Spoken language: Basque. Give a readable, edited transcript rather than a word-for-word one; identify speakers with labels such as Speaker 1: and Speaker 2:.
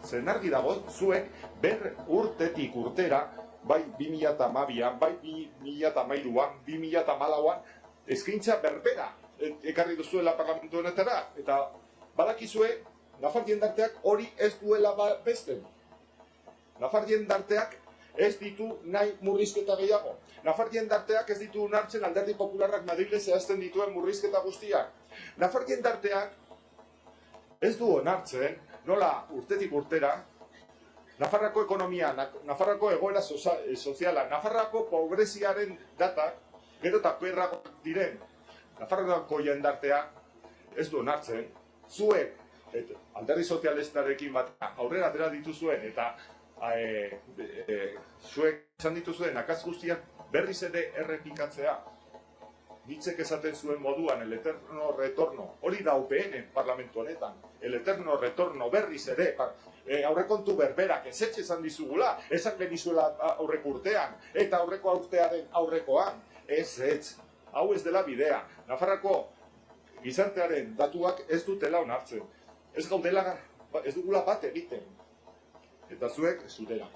Speaker 1: zen argi dago, zuek urtetik urtera, bai 2012an, bai 2013an, 2014an, eskaintza berbera ekarri duzuela parlamentu honetara, eta badakizue, nafar jendarteak hori ez duela besten. Nafar jendarteak ez ditu nahi murrizketa gehiago. Nafar jendarteak ez ditu onartzen Alderdi Popularrak Madrile zehazten dituen murrizketa guztiak. Nafar jendarteak ez du onartzen, nola urtetik urtera, Nafarrako ekonomia, Nafarrako egoera soziala, Nafarrako pobreziaren datak, gero eta perrak diren, Nafarrako jendarteak ez du onartzen, zuek, Alderdi Sozialistarekin bat aurrera atera dituzuen, eta zuek esan dituzuen akaz guztiak berriz ere errepikatzea. Nitzek esaten zuen moduan, el eterno retorno, hori da UPN parlamentu honetan, el eterno retorno berriz ere, aurrekontu berberak, ezetxe esan dizugula, esan genizuela aurreko urtean, eta aurreko urtearen aurrekoan, ez, hau ez dela bidea. Nafarrako gizartearen datuak ez dutela onartzen, ez gaudela, ez dugula bat egiten, eta zuek zutera.